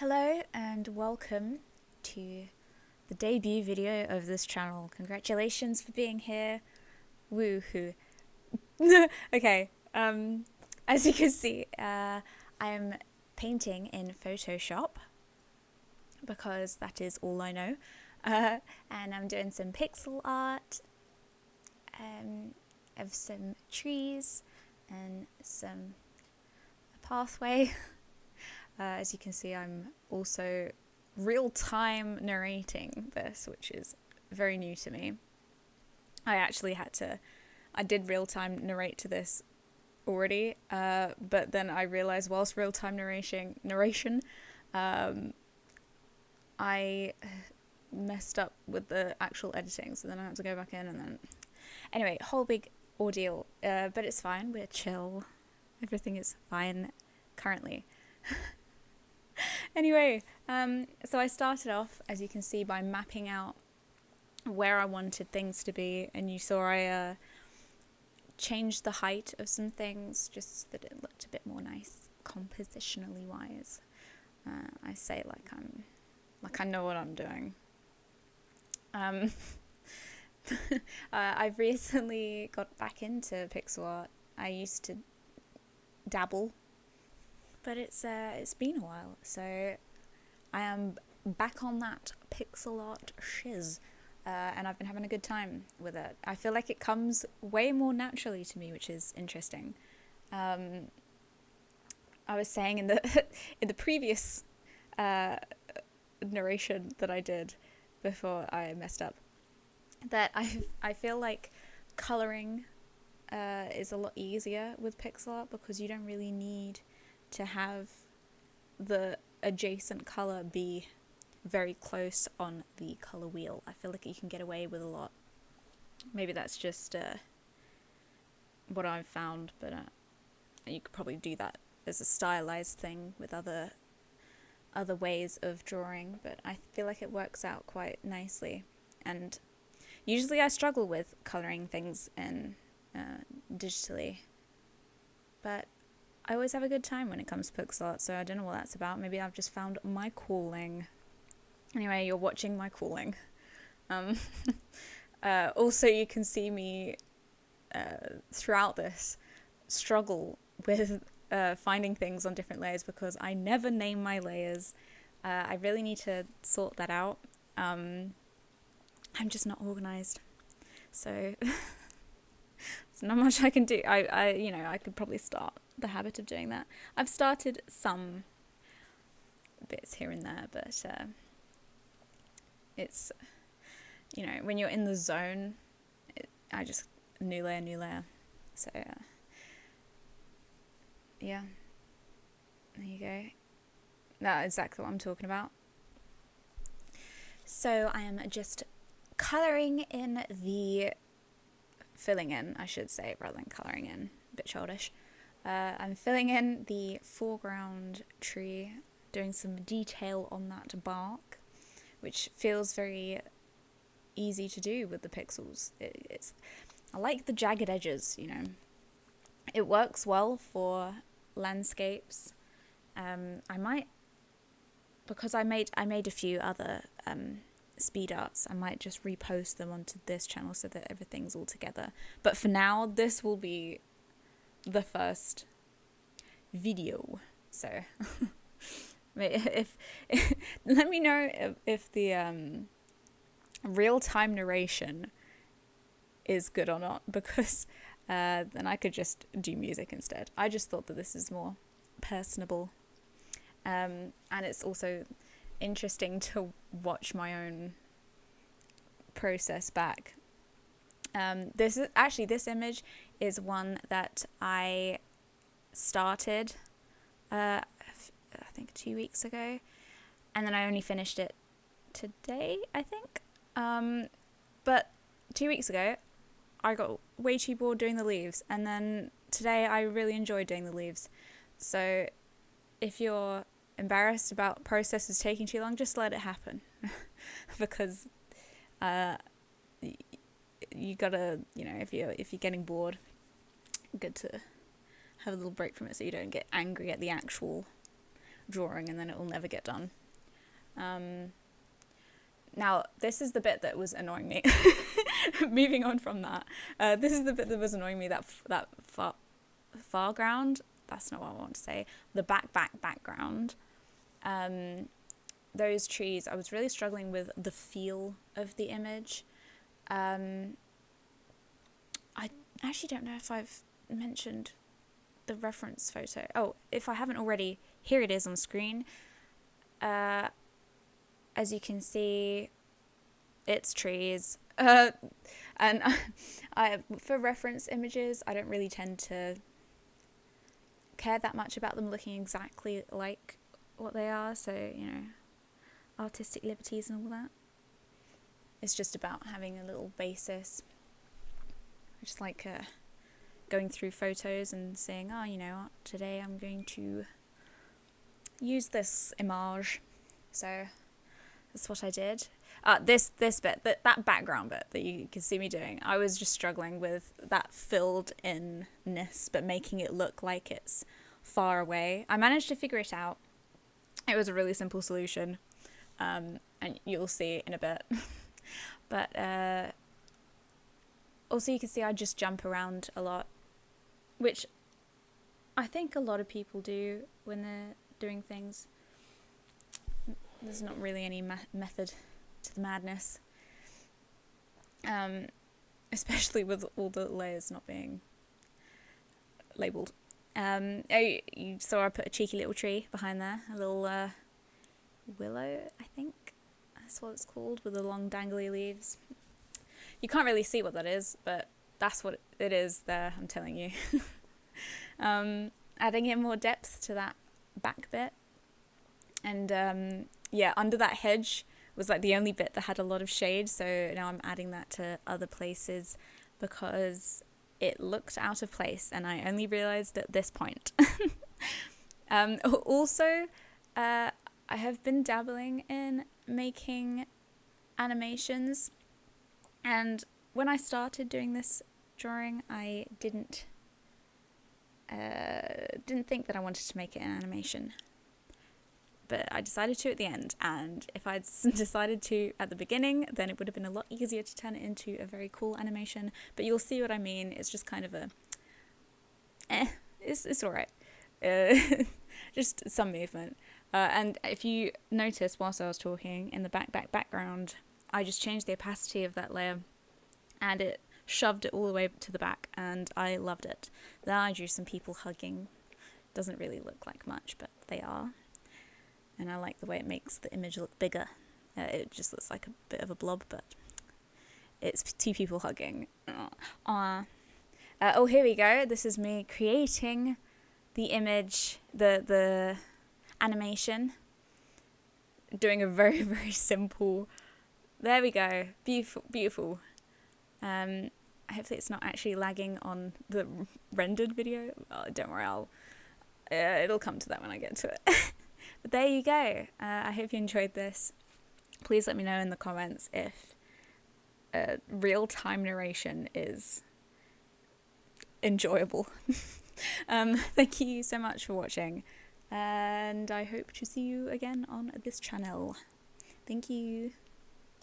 Hello and welcome to the debut video of this channel. Congratulations for being here. Woohoo. Okay, as you can see, I'm painting in Photoshop because that is all I know. And I'm doing some pixel art of some trees and some pathway. As you can see, I'm also real-time narrating this, which is very new to me. I did real-time narrate to this already, but then I realized whilst real-time narration, I messed up with the actual editing, so then I had to go back in and then... Anyway, whole big ordeal, but it's fine, we're chill. Everything is fine currently. Anyway, so I started off, as you can see, by mapping out where I wanted things to be, and you saw I changed the height of some things just so that it looked a bit more nice, compositionally wise. I say like I know what I'm doing. I've recently got back into pixel art. I used to dabble, but it's been a while, so I am back on that pixel art shiz, and I've been having a good time with it. I feel like it comes way more naturally to me, which is interesting. I was saying in the in the previous narration that I did before I messed up that I feel like colouring is a lot easier with pixel art because you don't really need to have the adjacent colour be very close on the colour wheel. I feel like you can get away with a lot. Maybe that's just what I've found, but you could probably do that as a stylized thing with other ways of drawing, but I feel like it works out quite nicely. And usually I struggle with colouring things in digitally, but I always have a good time when it comes to pixel art, so I don't know what that's about. Maybe I've just found my calling. Anyway, you're watching my calling. Also, you can see me throughout this struggle with finding things on different layers because I never name my layers. I really need to sort that out. I'm just not organised, so there's not much I can do. I could probably start the habit of doing that. I've started some bits here and there, but it's, when you're in the zone, I just new layer. So yeah, there you go. That's exactly what I'm talking about. So I am just colouring in the filling in, I should say, rather than colouring in. A bit childish. I'm filling in the foreground tree, doing some detail on that bark, which feels very easy to do with the pixels. I like the jagged edges, It works well for landscapes. Because I made a few other speed arts, I might just repost them onto this channel so that everything's all together. But for now, this will be the first video. So if let me know if the real-time narration is good or not, because then I could just do music instead. I just thought that this is more personable, and it's also interesting to watch my own process back. This image is one that I started I think 2 weeks ago, and then I only finished it today, I think. But 2 weeks ago I got way too bored doing the leaves, and then today I really enjoyed doing the leaves. So if you're embarrassed about processes taking too long, just let it happen. Because you gotta, if you're getting bored, good to have a little break from it so you don't get angry at the actual drawing and then it will never get done. Now, this is the bit that was annoying me. Moving on from that. This is the bit that was annoying me, that foreground. That's not what I want to say. The background. Those trees, I was really struggling with the feel of the image. I actually don't know if I've mentioned the reference photo. Oh, if I haven't already, here it is on screen. As you can see, it's trees. And for reference images, I don't really tend to care that much about them looking exactly like what they are. So, you know, artistic liberties and all that. It's just about having a little basis. I just like going through photos and saying, oh, you know what, today I'm going to use this image. So that's what I did. This bit, that background bit that you can see me doing, I was just struggling with that filled in-ness, but making it look like it's far away. I managed to figure it out. It was a really simple solution, and you'll see in a bit. But also you can see I just jump around a lot, which I think a lot of people do when they're doing things. There's not really any method to the madness, especially with all the layers not being labelled. You saw I put a cheeky little tree behind there, a little willow, I think that's what it's called, with the long dangly leaves. You can't really see what that is, but that's what it is there, I'm telling you. Adding in more depth to that back bit. And yeah, under that hedge was like the only bit that had a lot of shade, so now I'm adding that to other places because it looked out of place and I only realized at this point. Also, I have been dabbling in making animations, and when I started doing this drawing, I didn't think that I wanted to make it an animation. But I decided to at the end, and if I'd decided to at the beginning, then it would have been a lot easier to turn it into a very cool animation. But you'll see what I mean. It's just kind of a, it's alright. Just some movement. And if you notice whilst I was talking, in the background, I just changed the opacity of that layer, and it shoved it all the way to the back, and I loved it. Then I drew some people hugging. Doesn't really look like much, but they are. And I like the way it makes the image look bigger. It just looks like a bit of a blob, but it's two people hugging. Oh, here we go. This is me creating the image, the animation. Doing a very, very simple... There we go. Beautiful, beautiful. Hopefully it's not actually lagging on the rendered video. Oh, don't worry, it'll come to that when I get to it. But there you go. I hope you enjoyed this. Please let me know in the comments if real-time narration is enjoyable. Thank you so much for watching, and I hope to see you again on this channel. Thank you.